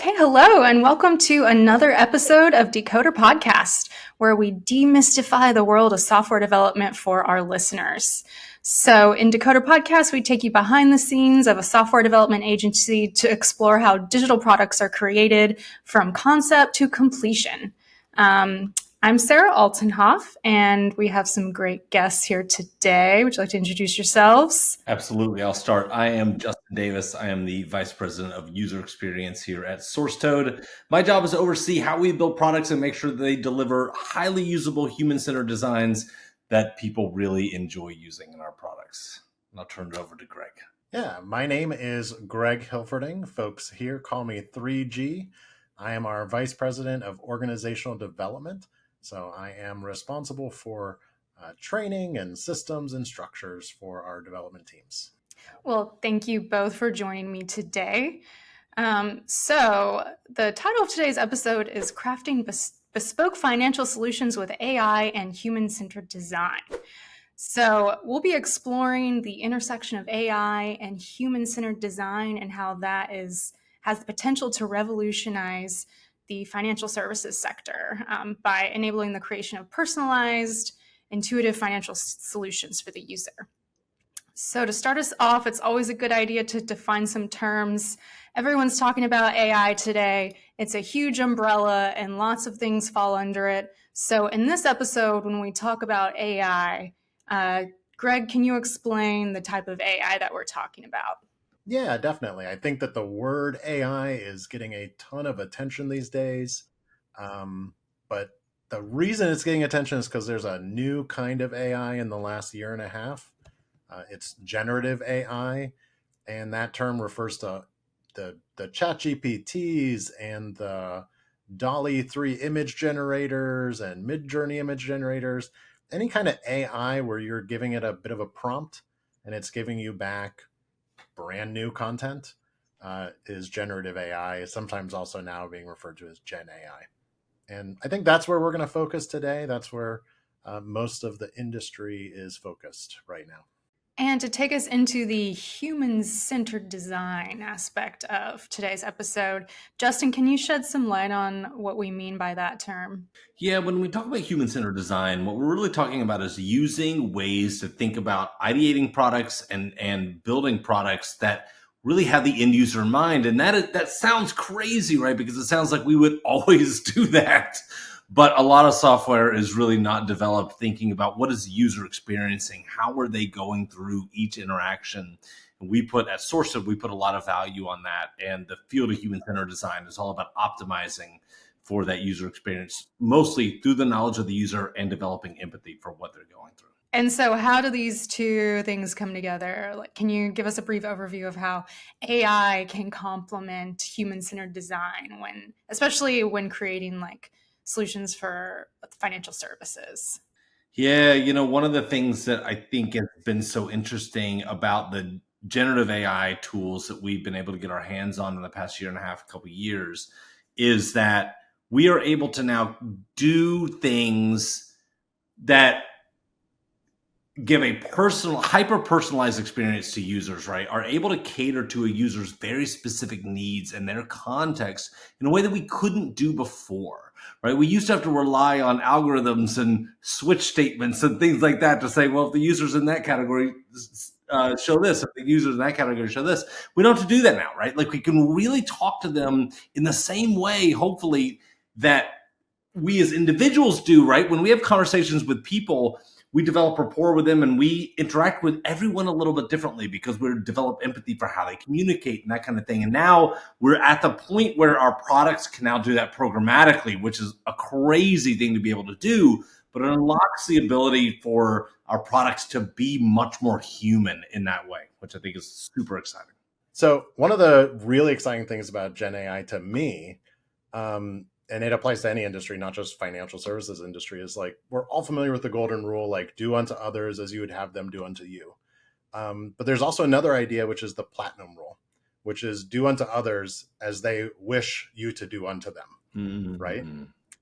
Okay, hello, and welcome to another episode of Decoder Podcast, where we demystify the world of software development for our listeners. So, in Decoder Podcast, we take you behind the scenes of a software development agency to explore how digital products are created from concept to completion. I'm Sara Altenhoff, and we have some great guests here today. Would you like to introduce yourselves? Absolutely. I'll start. I am Justin Davis. I am the Vice President of User Experience here at SourceToad. My job is to oversee how we build products and make sure they deliver highly usable, human-centered designs that people really enjoy using in our products. And I'll turn it over to Gregg. Yeah, my name is Gregg Hilferding. Folks here call me 3G. I am our Vice President of Organizational Development. So I am responsible for training and systems and structures for our development teams. Well, thank you both for joining me today. So the title of today's episode is Crafting Bespoke Financial Solutions with AI and Human-Centered Design. So we'll be exploring the intersection of AI and human-centered design and how that has the potential to revolutionize the financial services sector by enabling the creation of personalized, intuitive financial solutions for the user. So to start us off, it's always a good idea to define some terms. Everyone's talking about AI today. It's a huge umbrella and lots of things fall under it. So in this episode, when we talk about AI, Gregg, can you explain the type of AI that we're talking about? Yeah, definitely. I think that the word AI is getting a ton of attention these days. But the reason it's getting attention is because there's a new kind of AI in the last year and a half. It's generative AI, and that term refers to the ChatGPTs and the DALL-E 3 image generators and Midjourney image generators. Any kind of AI where you're giving it a bit of a prompt and it's giving you back brand new content is generative AI, sometimes also now being referred to as Gen AI. And I think that's where we're going to focus today. That's where most of the industry is focused right now. And to take us into the human-centered design aspect of today's episode, Justin, can you shed some light on what we mean by that term? Yeah, when we talk about human-centered design, what we're really talking about is using ways to think about ideating products and building products that really have the end user in mind. And that sounds crazy, right? Because it sounds like we would always do that. But a lot of software is really not developed thinking about what is the user experiencing, how are they going through each interaction. And we put at SourceToad, we put a lot of value on that. And the field of human-centered design is all about optimizing for that user experience, mostly through the knowledge of the user and developing empathy for what they're going through. And so how do these two things come together? Like, can you give us a brief overview of how AI can complement human-centered design especially when creating like solutions for financial services? Yeah, one of the things that I think has been so interesting about the generative AI tools that we've been able to get our hands on in the past year and a half, couple of years, is that we are able to now do things that give a hyper-personalized experience to users, right? Are able to cater to a user's very specific needs and their context in a way that we couldn't do before, right? We used to have to rely on algorithms and switch statements and things like that to say, well, if the user's in that category, show this. If the user's in that category, show this. We don't have to do that now, right? Like we can really talk to them in the same way, hopefully, that we as individuals do, right? When we have conversations with people, we develop rapport with them and we interact with everyone a little bit differently because we develop empathy for how they communicate and that kind of thing. And now we're at the point where our products can now do that programmatically, which is a crazy thing to be able to do, but it unlocks the ability for our products to be much more human in that way, which I think is super exciting. So one of the really exciting things about Gen AI to me, and it applies to any industry, not just financial services industry, is like, we're all familiar with the golden rule, like do unto others as you would have them do unto you. But there's also another idea, which is the platinum rule, which is do unto others as they wish you to do unto them, right?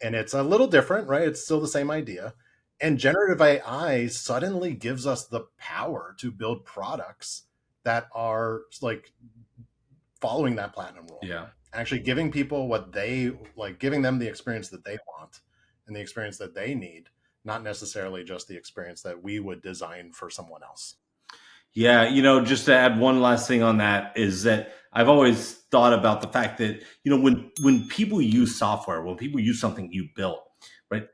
And it's a little different, right? It's still the same idea. And generative AI suddenly gives us the power to build products that are like following that platinum rule. Yeah. actually giving people what they like, giving them the experience that they want and the experience that they need, not necessarily just the experience that we would design for someone else. Yeah, just to add one last thing on that is that I've always thought about the fact that, when people use software, when people use something you built, right,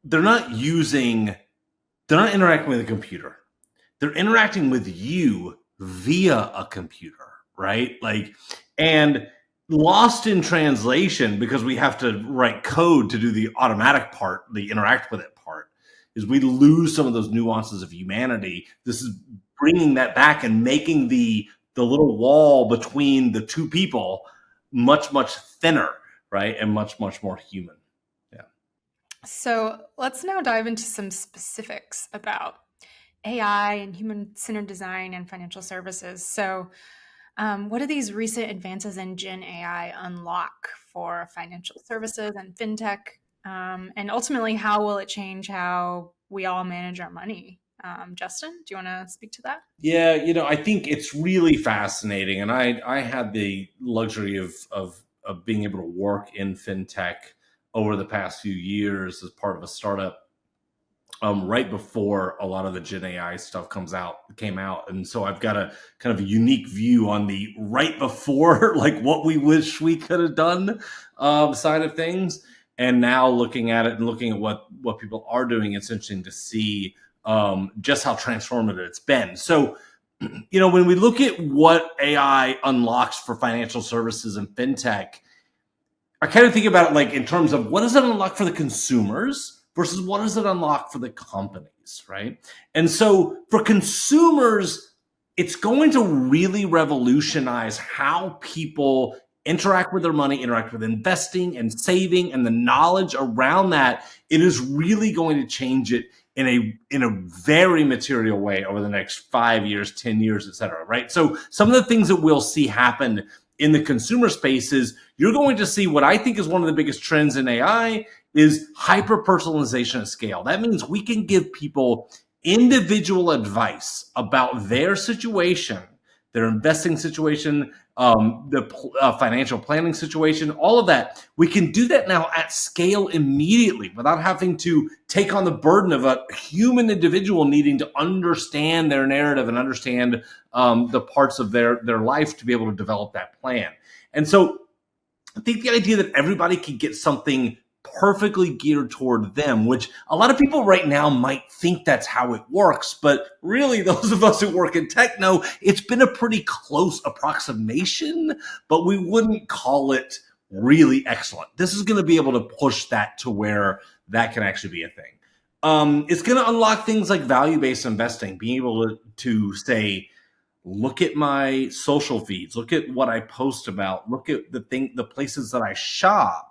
they're not interacting with a computer. They're interacting with you via a computer, right? And lost in translation, because we have to write code to do the automatic part, the interact with it part, is we lose some of those nuances of humanity. This is bringing that back and making the little wall between the two people much, much thinner, right? And much, much more human. Yeah. So let's now dive into some specifics about AI and human-centered design and financial services. So what do these recent advances in Gen AI unlock for financial services and fintech? And ultimately, how will it change how we all manage our money? Justin, do you want to speak to that? Yeah, I think it's really fascinating, and I had the luxury of being able to work in fintech over the past few years as part of a startup, right before a lot of the Gen AI stuff came out, and so I've got a kind of a unique view on the right before, like what we wish we could have done, side of things, and now looking at it and looking at what people are doing, it's interesting to see just how transformative it's been. So, when we look at what AI unlocks for financial services and fintech, I kind of think about it like in terms of what does it unlock for the consumers versus what does it unlock for the companies, right? And so for consumers, it's going to really revolutionize how people interact with their money, interact with investing and saving and the knowledge around that. It is really going to change it in a very material way over the next 5 years, 10 years, et cetera, right? So some of the things that we'll see happen in the consumer space is you're going to see what I think is one of the biggest trends in AI is hyper personalization at scale. That means we can give people individual advice about their situation, their investing situation, the financial planning situation, all of that. We can do that now at scale immediately without having to take on the burden of a human individual needing to understand their narrative and understand the parts of their life to be able to develop that plan. And so I think the idea that everybody can get something perfectly geared toward them, which a lot of people right now might think that's how it works, but really those of us who work in tech know it's been a pretty close approximation, but we wouldn't call it really excellent. This is going to be able to push that to where that can actually be a thing. It's going to unlock things like value-based investing, being able to say, look at my social feeds, look at what I post about, look at the places that I shop,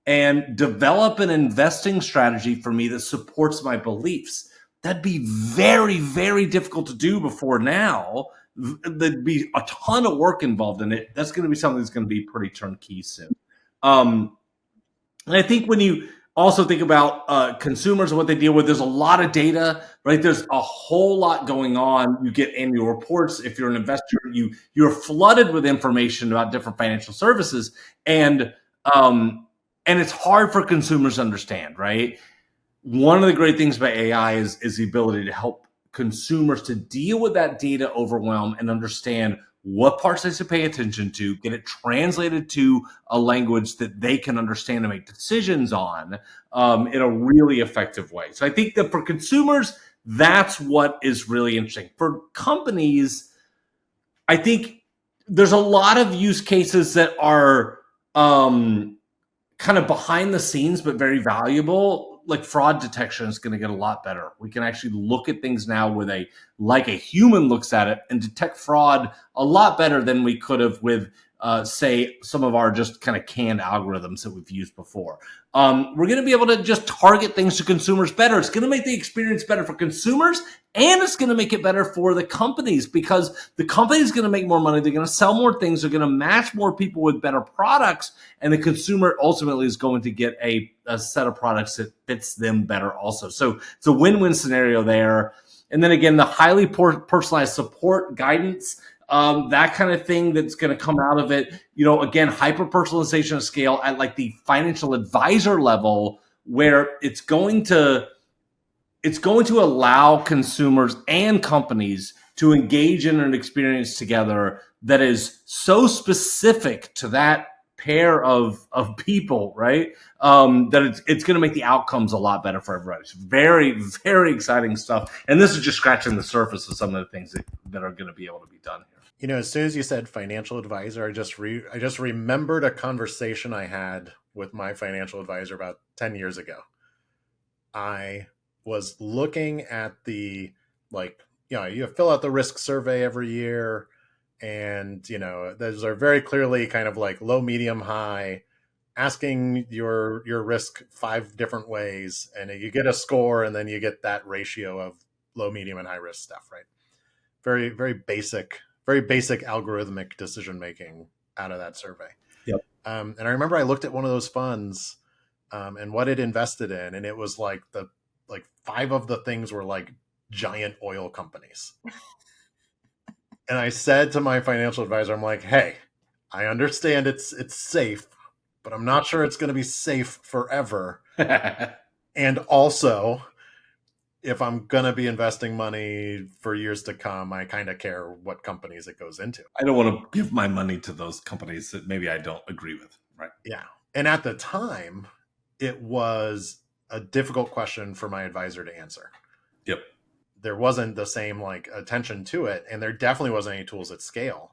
and develop an investing strategy for me that supports my beliefs. That'd be very, very difficult to do before now. There'd be a ton of work involved in it. That's going to be something that's going to be pretty turnkey soon. And I think when you also think about consumers and what they deal with, there's a lot of data, right? There's a whole lot going on. You get annual reports. If you're an investor, you're flooded with information about different financial services, and it's hard for consumers to understand, right? One of the great things about AI is the ability to help consumers to deal with that data overwhelm and understand what parts they should pay attention to, get it translated to a language that they can understand and make decisions on in a really effective way. So I think that for consumers, that's what is really interesting. For companies, I think there's a lot of use cases that are kind of behind the scenes, but very valuable. Like fraud detection is going to get a lot better. We can actually look at things now with like a human looks at it and detect fraud a lot better than we could have with, say, some of our just kind of canned algorithms that we've used before. We're going to be able to just target things to consumers better. It's going to make the experience better for consumers, and it's going to make it better for the companies, because the company is going to make more money. They're going to sell more things. They're going to match more people with better products, and the consumer ultimately is going to get a set of products that fits them better also. So it's a win-win scenario there. And then again, the highly personalized support guidance that kind of thing that's going to come out of it. Again, hyper personalization of scale at like the financial advisor level, where it's going to allow consumers and companies to engage in an experience together that is so specific to that pair of people, right? That it's going to make the outcomes a lot better for everybody. It's very, very exciting stuff. And this is just scratching the surface of some of the things that are going to be able to be done here. As soon as you said financial advisor, I just remembered a conversation I had with my financial advisor about 10 years ago. I was looking at the, you fill out the risk survey every year, and those are very clearly kind of like low, medium, high, asking your risk 5 different ways, and you get a score, and then you get that ratio of low, medium, and high risk stuff, right? Very, very basic algorithmic decision making out of that survey. Yep. And I remember I looked at one of those funds and what it invested in, and it was like 5 of the things were like giant oil companies. And I said to my financial advisor, I'm like, hey, I understand it's safe, but I'm not sure it's going to be safe forever. And also, if I'm going to be investing money for years to come, I kind of care what companies it goes into. I don't want to give my money to those companies that maybe I don't agree with. Right. Yeah. And at the time, it was a difficult question for my advisor to answer. Yep. There wasn't the same attention to it. And there definitely wasn't any tools at scale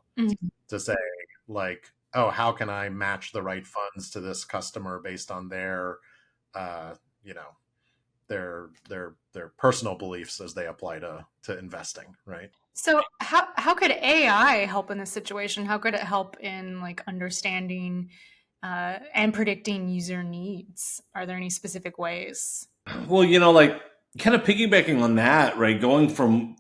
to say oh, how can I match the right funds to this customer based on their, their personal beliefs as they apply to investing, right? So how could AI help in this situation? How could it help in understanding and predicting user needs? Are there any specific ways? Well, kind of piggybacking on that, right? Going from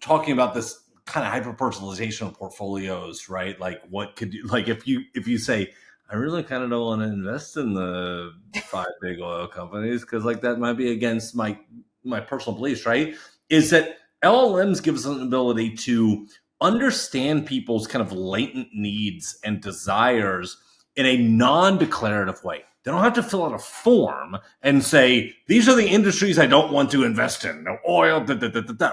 talking about this kind of hyper personalization of portfolios, right? What could you, if you say, I really kind of don't want to invest in the 5 big oil companies because that might be against my personal beliefs, right? Is that LLMs give us an ability to understand people's kind of latent needs and desires in a non-declarative way. They don't have to fill out a form and say, these are the industries I don't want to invest in. No oil,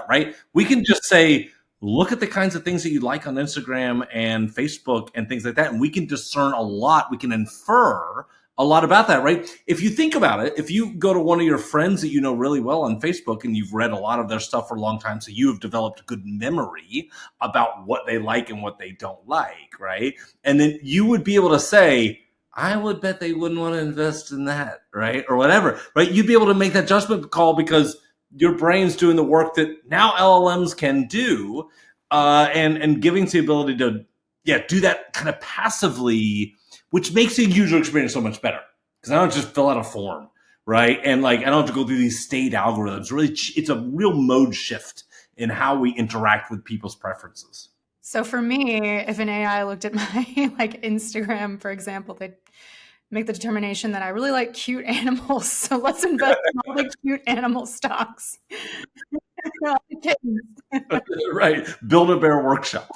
right? We can just say, look at the kinds of things that you like on Instagram and Facebook and things like that. And we can discern a lot. We can infer a lot about that, right? If you think about it, if you go to one of your friends that you know really well on Facebook and you've read a lot of their stuff for a long time, so you have developed a good memory about what they like and what they don't like, right? And then you would be able to say, I would bet they wouldn't want to invest in that, right? Or whatever, right? You'd be able to make that judgment call because your brain's doing the work that now LLMs can do, and giving us the ability to, do that kind of passively, which makes the user experience so much better because I don't just fill out a form, right? And I don't have to go through these state algorithms. Really, it's a real mode shift in how we interact with people's preferences. So for me, if an AI looked at my Instagram, for example, they'd make the determination that I really like cute animals. So let's invest in all the cute animal stocks. Right. Build-A-Bear workshop.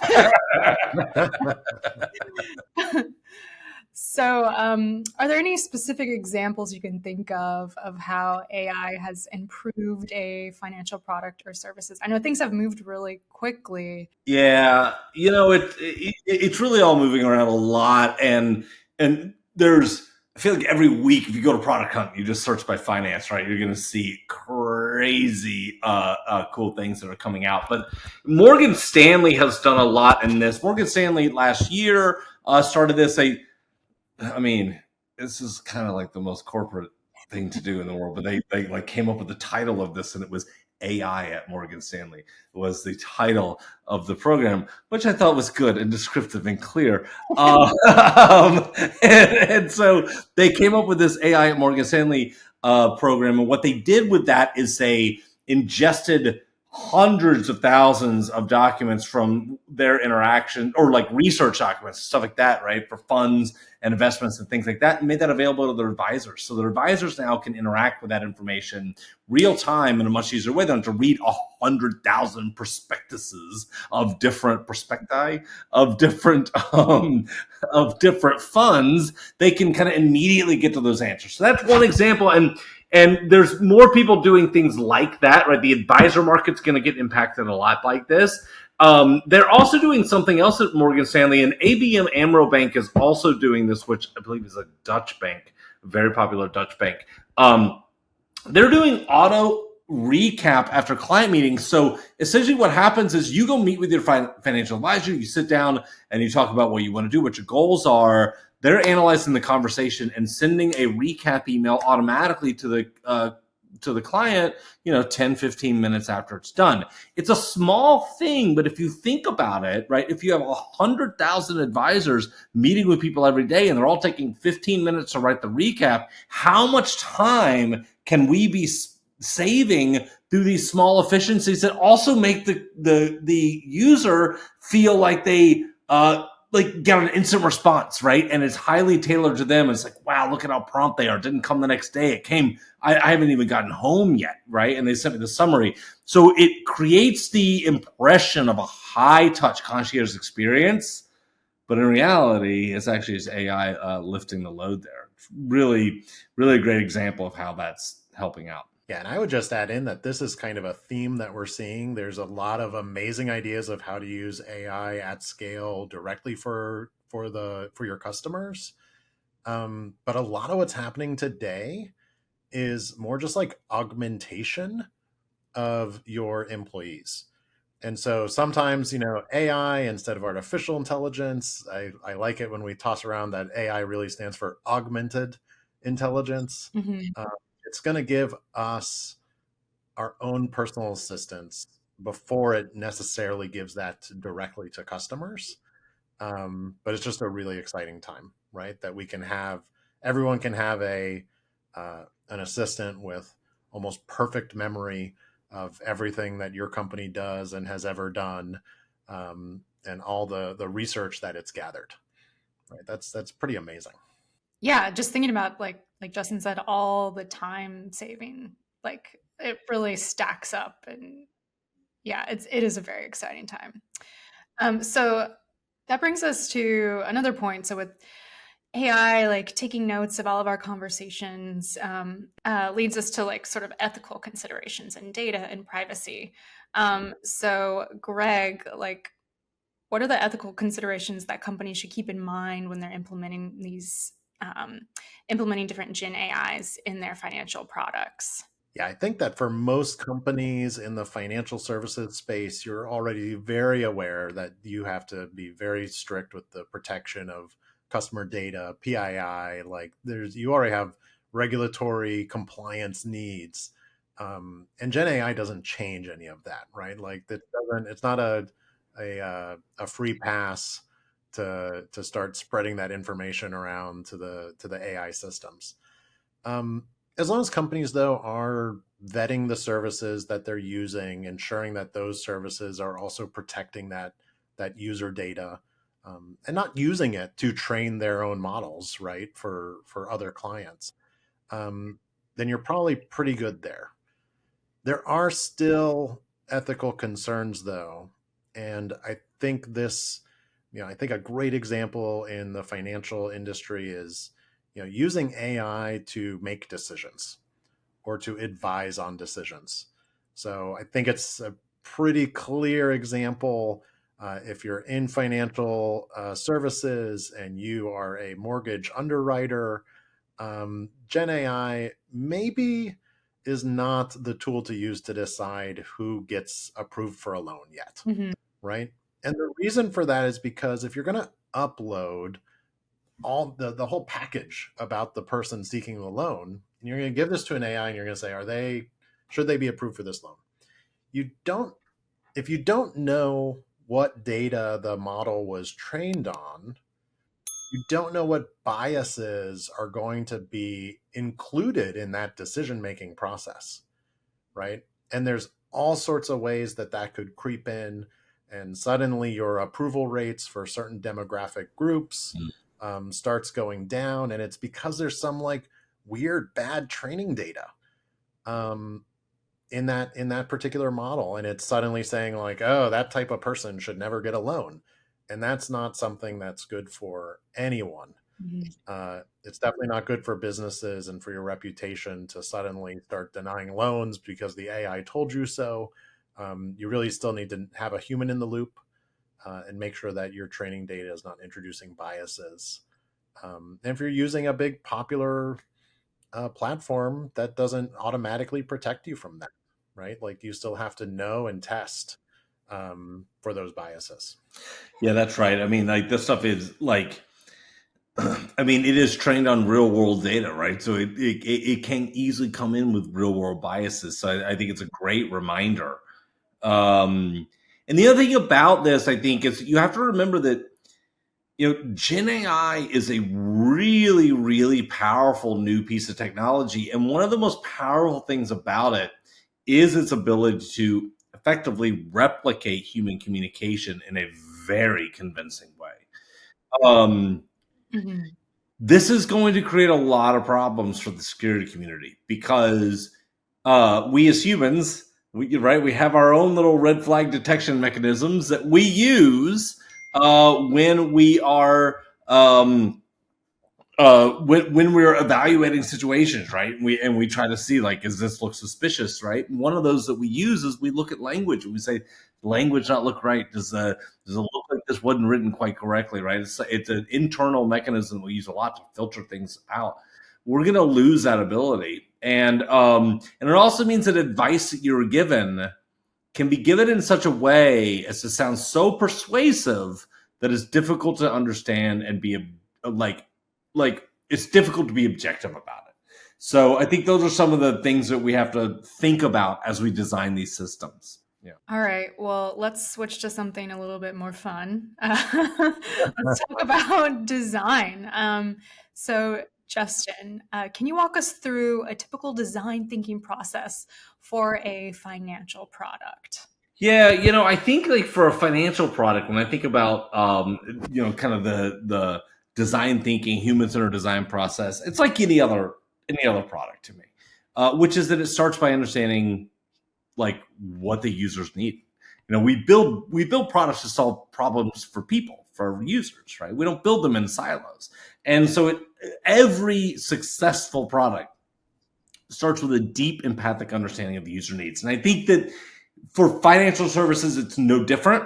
So are there any specific examples you can think of how AI has improved a financial product or services? I know things have moved really quickly. Yeah. It's really all moving around a lot. And there's, I feel like every week, if you go to Product Hunt, you just search by finance, right? You're going to see crazy, cool things that are coming out. But Morgan Stanley has done a lot in this. Morgan Stanley last year started this. I mean, this is kind of the most corporate thing to do in the world, but they came up with the title of this, and it was AI at Morgan Stanley was the title of the program, which I thought was good and descriptive and clear. And so they came up with this AI at Morgan Stanley program. And what they did with that is they ingested hundreds of thousands of documents from their interaction, or like research documents, stuff like that, right? For funds and investments and things like that, and made that available to their advisors. So their advisors now can interact with that information real time in a much easier way. They don't have to read 100,000 prospectuses of different prospecti of different funds. They can kind of immediately get to those answers. So that's one example. And there's more people doing things like that, right? The advisor market's going to get impacted a lot like this. They're also doing something else at Morgan Stanley, and ABN AMRO Bank is also doing this, which I believe is a Dutch bank, a very popular Dutch bank. They're doing auto recap after client meetings. So essentially what happens is you go meet with your financial advisor, you sit down and you talk about what you want to do, what your goals are. They're analyzing the conversation and sending a recap email automatically to the client, 10, 15 minutes after it's done. It's a small thing, but if you think about it, right, if you have 100,000 advisors meeting with people every day and they're all taking 15 minutes to write the recap, how much time can we be saving through these small efficiencies that also make the user feel like they get an instant response, right? And it's highly tailored to them. It's like, wow, look at how prompt they are. It didn't come the next day. It came, I haven't even gotten home yet, right? And they sent me the summary. So it creates the impression of a high touch concierge experience, but in reality, it's actually just AI lifting the load there. Really, really a great example of how that's helping out. Yeah, and I would just add in that this is kind of a theme that we're seeing. There's a lot of amazing ideas of how to use AI at scale directly for your customers. But a lot of what's happening today is more just like augmentation of your employees. And so sometimes, AI instead of artificial intelligence, I like it when we toss around that AI really stands for augmented intelligence. Mm-hmm. It's going to give us our own personal assistants before it necessarily gives that directly to customers. But it's just a really exciting time, right? That everyone can have an assistant with almost perfect memory of everything that your company does and has ever done, and all the research that it's gathered. Right? That's pretty amazing. Yeah, just thinking about like Justin said, all the time saving, like it really stacks up, and yeah, it is a very exciting time. So that brings us to another point. So with AI, like taking notes of all of our conversations, leads us to like sort of ethical considerations and data and privacy. So Gregg, like, what are the ethical considerations that companies should keep in mind when they're implementing different Gen AIs in their financial products? Yeah, I think that for most companies in the financial services space, you're already very aware that you have to be very strict with the protection of customer data, PII. Like you already have regulatory compliance needs. And Gen AI doesn't change any of that, right? Like it's not a free pass to start spreading that information around to the AI systems. As long as companies, though, are vetting the services that they're using, ensuring that those services are also protecting that user data, and not using it to train their own models, right, for other clients, then you're probably pretty good there. There are still ethical concerns, though, and I think I think a great example in the financial industry is, using AI to make decisions or to advise on decisions. So I think it's a pretty clear example. If you're in financial services and you are a mortgage underwriter, Gen AI maybe is not the tool to use to decide who gets approved for a loan yet, Mm-hmm. right? And the reason for that is because if you're going to upload all the whole package about the person seeking the loan, and you're going to give this to an AI and you're going to say, should they be approved for this loan? If you don't know what data the model was trained on, you don't know what biases are going to be included in that decision-making process, right? And there's all sorts of ways that could creep in, and suddenly your approval rates for certain demographic groups starts going down, and it's because there's some like weird bad training data um, in that particular model, and it's suddenly saying like, oh, that type of person should never get a loan, and that's not something that's good for anyone. It's definitely not good for businesses and for your reputation to suddenly start denying loans because the AI told you so. You really still need to have a human in the loop and make sure that your training data is not introducing biases. And if you're using a big popular platform, that doesn't automatically protect you from that, right? Like you still have to know and test for those biases. Yeah, that's right. I mean, like this stuff is like, I mean, it is trained on real world data, right? So it can easily come in with real world biases. So I think it's a great reminder. And the other thing about this, I think, is you have to remember that, Gen AI is a really, really powerful new piece of technology. And one of the most powerful things about it is its ability to effectively replicate human communication in a very convincing way. This is going to create a lot of problems for the security community because we as humans, we have our own little red flag detection mechanisms that we use when we are when we're evaluating situations, right? And we try to see, like, is this look suspicious, right? And one of those that we use is we look at language and we say, language not look right. Does it look like this wasn't written quite correctly, right? It's an internal mechanism we use a lot to filter things out. We're going to lose that ability, and it also means that advice that you're given can be given in such a way as to sound so persuasive that it's difficult to understand and be like it's difficult to be objective about it. So I think those are some of the things that we have to think about as we design these systems. Yeah. All right. Well, let's switch to something a little bit more fun. Let's talk about design. So, Justin, can you walk us through a typical design thinking process for a financial product? Yeah, I think like for a financial product, when I think about kind of the design thinking, human-centered design process, it's like any other product to me, which is that it starts by understanding like what the users need. We build products to solve problems for people, for users, right? We don't build them in silos, and so every successful product starts with a deep empathic understanding of the user needs, and I think that for financial services, it's no different.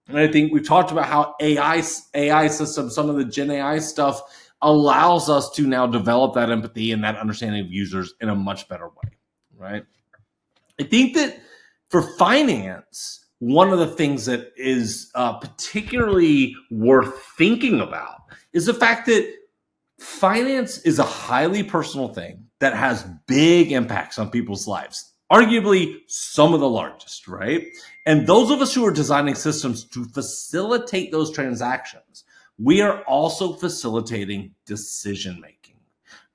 And I think we've talked about how AI systems, some of the Gen AI stuff allows us to now develop that empathy and that understanding of users in a much better way, right? I think that for finance, one of the things that is particularly worth thinking about is the fact that finance is a highly personal thing that has big impacts on people's lives. Arguably some of the largest, right? And those of us who are designing systems to facilitate those transactions, we are also facilitating decision making,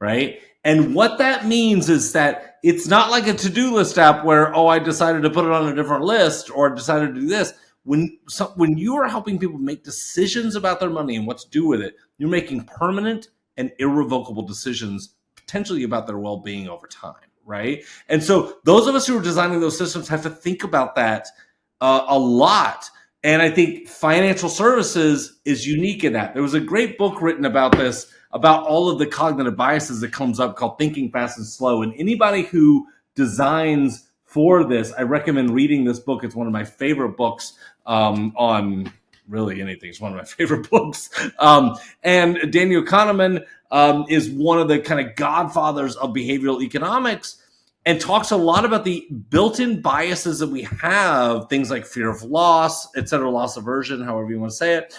right? And what that means is that it's not like a to-do list app where, oh, I decided to put it on a different list or decided to do this. When you are helping people make decisions about their money and what to do with it, you're making permanent and irrevocable decisions potentially about their well-being over time. Right. And so those of us who are designing those systems have to think about that a lot. And I think financial services is unique in that. There was a great book written about this, about all of the cognitive biases that comes up, called Thinking Fast and Slow. And anybody who designs for this, I recommend reading this book. It's one of my favorite books on really anything. It's one of my favorite books. And Daniel Kahneman is one of the kind of godfathers of behavioral economics, and talks a lot about the built-in biases that we have, things like fear of loss, et cetera, loss aversion, however you want to say it,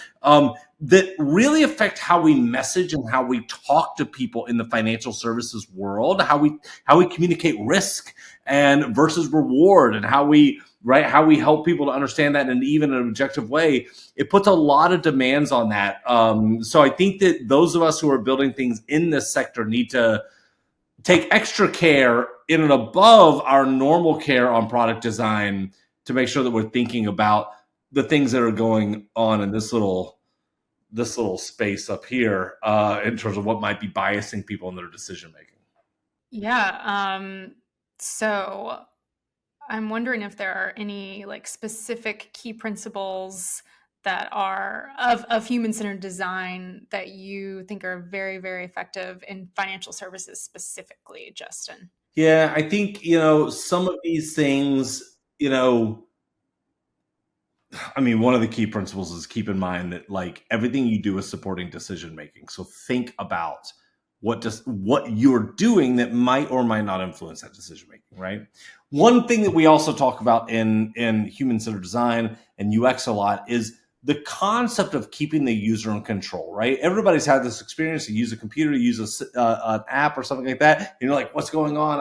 that really affect how we message and how we talk to people in the financial services world, how we communicate risk and versus reward, and how we help people to understand that in even an objective way. It puts a lot of demands on that. So I think that those of us who are building things in this sector need to take extra care in and above our normal care on product design to make sure that we're thinking about the things that are going on in this little space up here in terms of what might be biasing people in their decision making. Yeah. So I'm wondering if there are any like specific key principles that are of human-centered design that you think are very, very effective in financial services specifically, Justin. Yeah, I think, some of these things, I mean, one of the key principles is keep in mind that like everything you do is supporting decision making. So think about what you're doing that might or might not influence that decision making, right? One thing that we also talk about in human centered design and UX a lot is the concept of keeping the user in control, right? Everybody's had this experience. You use a computer, you use an app or something like that, and you're like, "What's going on?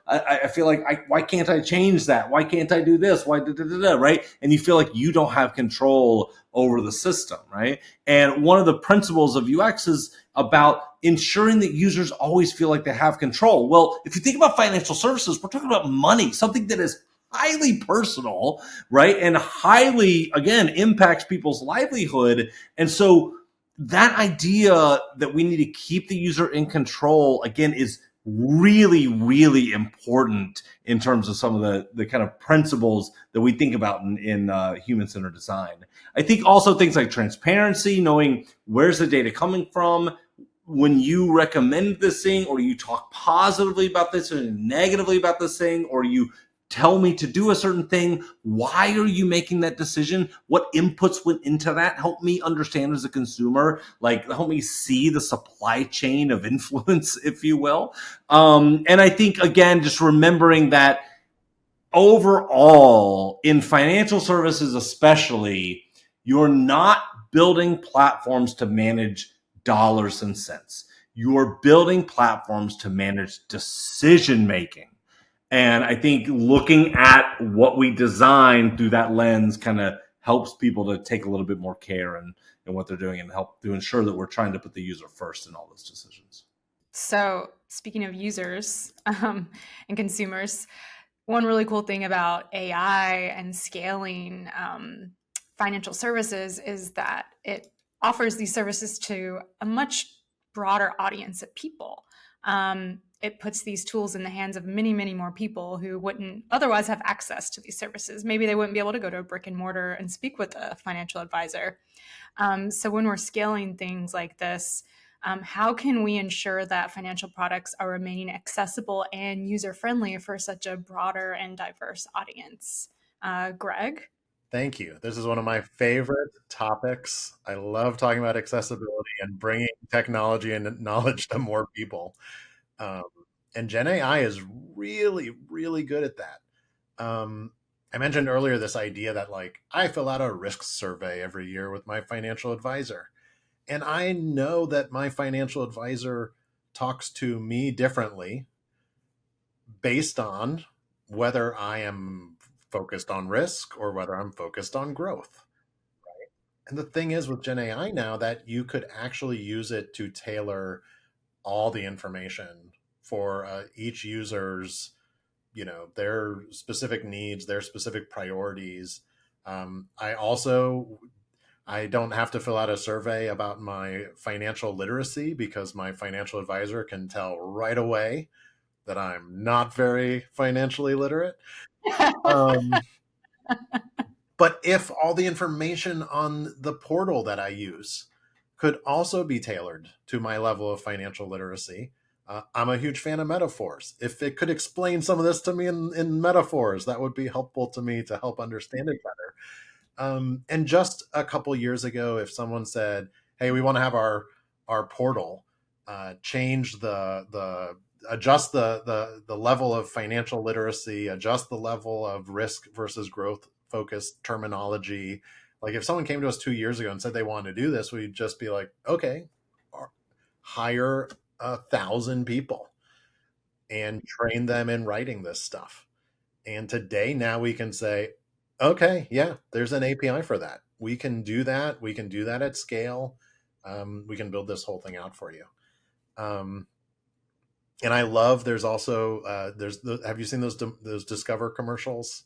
I feel like why can't I change that? Why can't I do this? Why right?" And you feel like you don't have control over the system, right? And one of the principles of UX is about ensuring that users always feel like they have control. Well, if you think about financial services, we're talking about money, something that is highly personal, right? And highly, again, impacts people's livelihood. And so that idea that we need to keep the user in control, again, is really, really important in terms of some of the kind of principles that we think about in human-centered design. I think also things like transparency, knowing where's the data coming from, when you recommend this thing, or you talk positively about this or negatively about this thing, or you tell me to do a certain thing, why are you making that decision? What inputs went into that? Help me understand as a consumer, like help me see the supply chain of influence, if you will. And I think, again, just remembering that overall in financial services, especially, you're not building platforms to manage dollars and cents. You're building platforms to manage decision making. And I think looking at what we design through that lens kind of helps people to take a little bit more care in what they're doing and help to ensure that we're trying to put the user first in all those decisions. So, speaking of users and consumers, one really cool thing about AI and scaling financial services is that it offers these services to a much broader audience of people. It puts these tools in the hands of many, many more people who wouldn't otherwise have access to these services. Maybe they wouldn't be able to go to a brick and mortar and speak with a financial advisor. So when we're scaling things like this, how can we ensure that financial products are remaining accessible and user-friendly for such a broader and diverse audience? Gregg? Thank you. This is one of my favorite topics. I love talking about accessibility and bringing technology and knowledge to more people. Um, and Gen AI is really, really good at that. I mentioned earlier this idea that like I fill out a risk survey every year with my financial advisor. And I know that my financial advisor talks to me differently based on whether I am focused on risk or whether I'm focused on growth. And the thing is with Gen AI now that you could actually use it to tailor all the information for each user's, their specific needs, their specific priorities. I don't have to fill out a survey about my financial literacy because my financial advisor can tell right away that I'm not very financially literate. Um, but if all the information on the portal that I use could also be tailored to my level of financial literacy, I'm a huge fan of metaphors. If it could explain some of this to me in metaphors, that would be helpful to me to help understand it better. And just a couple years ago, if someone said, "Hey, we want to have our portal change the adjust the level of financial literacy, adjust the level of risk versus growth focused terminology." Like if someone came to us 2 years ago and said they wanted to do this, we'd just be like, "Okay, hire 1,000 people and train them in writing this stuff." And today, now we can say, okay, yeah, there's an API for that. We can do that. We can do that at scale. We can build this whole thing out for you. Um, And I love. There's also have you seen those Discover commercials?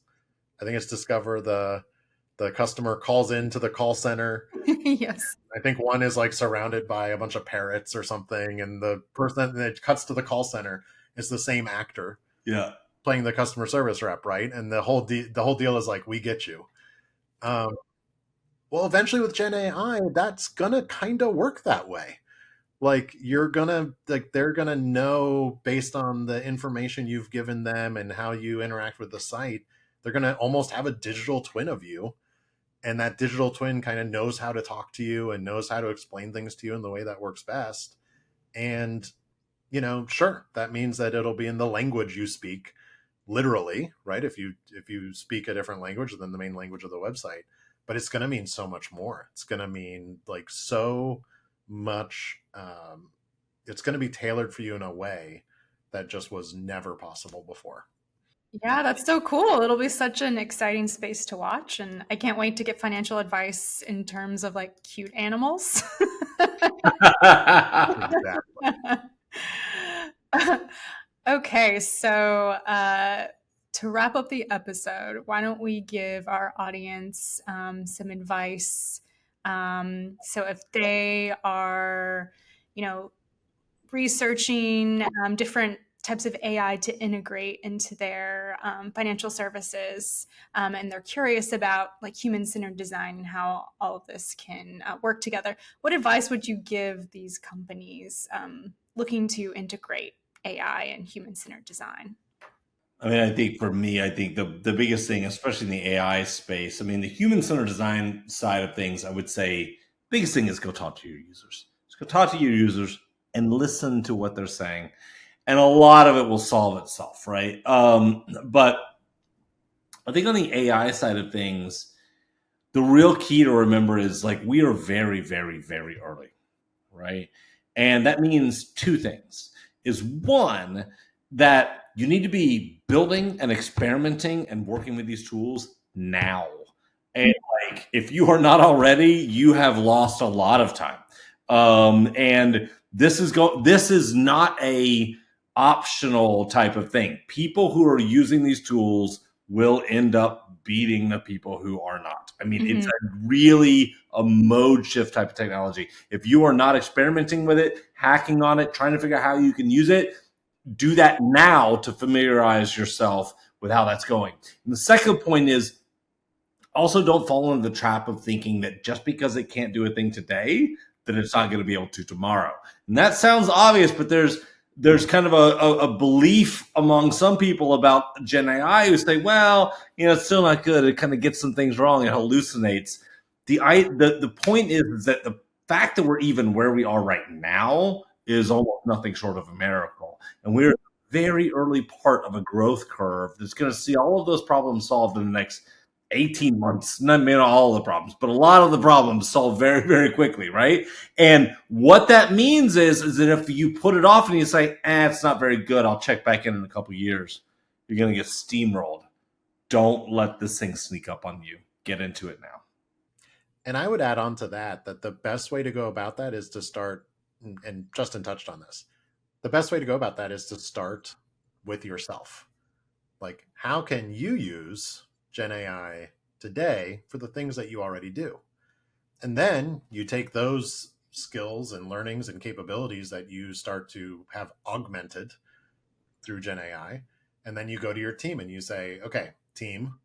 I think it's Discover. The customer calls into the call center. Yes. I think one is like surrounded by a bunch of parrots or something, and the person that cuts to the call center is the same actor Yeah. playing the customer service rep, right? And the whole deal is like, we get you. Um, well, eventually with Gen AI, that's gonna kind of work that way. Like they're gonna know based on the information you've given them and how you interact with the site. They're gonna almost have a digital twin of you, and that digital twin kind of knows how to talk to you and knows how to explain things to you in the way that works best. And sure, that means that it'll be in the language you speak, literally, right? If you speak a different language than the main language of the website, but it's going to mean so much more. It's going to mean like so much. It's going to be tailored for you in a way that just was never possible before. Yeah, that's so cool. It'll be such an exciting space to watch. And I can't wait to get financial advice in terms of like cute animals. Exactly. Okay, so to wrap up the episode, why don't we give our audience some advice? So if they are, you know, researching different types of AI to integrate into their financial services, and they're curious about like human-centered design and how all of this can work together. What advice would you give these companies looking to integrate AI and human-centered design? I mean, I think for me, I think the biggest thing, especially in the AI space, I mean, the human centered design side of things, I would say biggest thing is go talk to your users. Just go talk to your users and listen to what they're saying, and a lot of it will solve itself, right? But I think on the AI side of things, the real key to remember is like we are very, very, very early, right? And that means two things. Is one, that you need to be building and experimenting and working with these tools now. And like if you are not already, you have lost a lot of time. And this is not a optional type of thing. People who are using these tools will end up beating the people who are not. I mean, it's a really a mode shift type of technology. If you are not experimenting with it, hacking on it, trying to figure out how you can use it, do that now to familiarize yourself with how that's going. And the second point is also don't fall into the trap of thinking that just because it can't do a thing today, that it's not going to be able to tomorrow. And that sounds obvious, but there's kind of a belief among some people about Gen AI who say, well, it's still not good. It kind of gets some things wrong. It hallucinates. The point is that the fact that we're even where we are right now is almost nothing short of a miracle. And we're very early part of a growth curve that's going to see all of those problems solved in the next 18 months. Not maybe not all the problems, but a lot of the problems solved very, very quickly, right? And what that means is that if you put it off and you say, it's not very good, I'll check back in a couple of years, you're going to get steamrolled. Don't let this thing sneak up on you. Get into it now. And I would add on to that the best way to go about that is to start, and Justin touched on this. The best way to go about that is to start with yourself. Like, how can you use Gen AI today for the things that you already do? And then you take those skills and learnings and capabilities that you start to have augmented through Gen AI. And then you go to your team and you say, okay, team,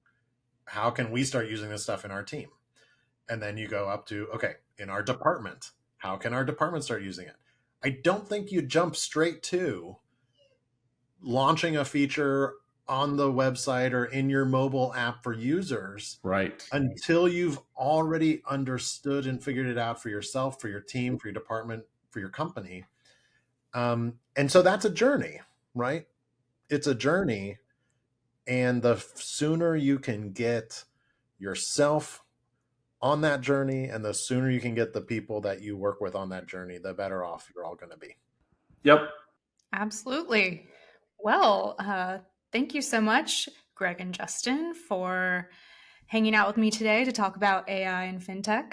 how can we start using this stuff in our team? And then you go up to, okay, in our department, how can our department start using it? I don't think you jump straight to launching a feature on the website or in your mobile app for users, right, until you've already understood and figured it out for yourself, for your team, for your department, for your company. And so that's a journey, right? It's a journey. And the sooner you can get yourself on that journey and the sooner you can get the people that you work with on that journey, the better off you're all going to be. Yep. Absolutely. Well, thank you so much, Gregg and Justin, for hanging out with me today to talk about AI and fintech.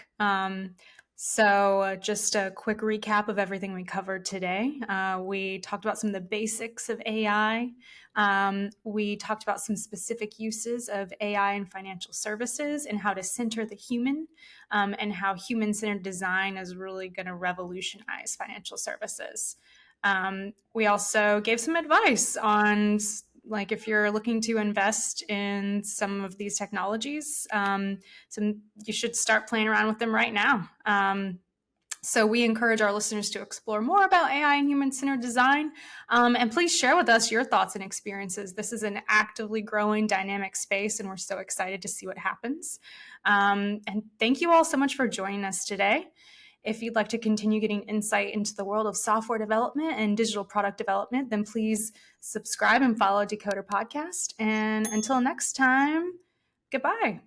So, just a quick recap of everything we covered today. We talked about some of the basics of AI. We talked about some specific uses of AI in financial services and how to center the human, and how human centered design is really going to revolutionize financial services. We also gave some advice on, like, if you're looking to invest in some of these technologies, you should start playing around with them right now. So we encourage our listeners to explore more about AI and human-centered design. And please share with us your thoughts and experiences. This is an actively growing dynamic space, and we're so excited to see what happens. And thank you all so much for joining us today. If you'd like to continue getting insight into the world of software development and digital product development, then please subscribe and follow Decoder Podcast. And until next time, goodbye.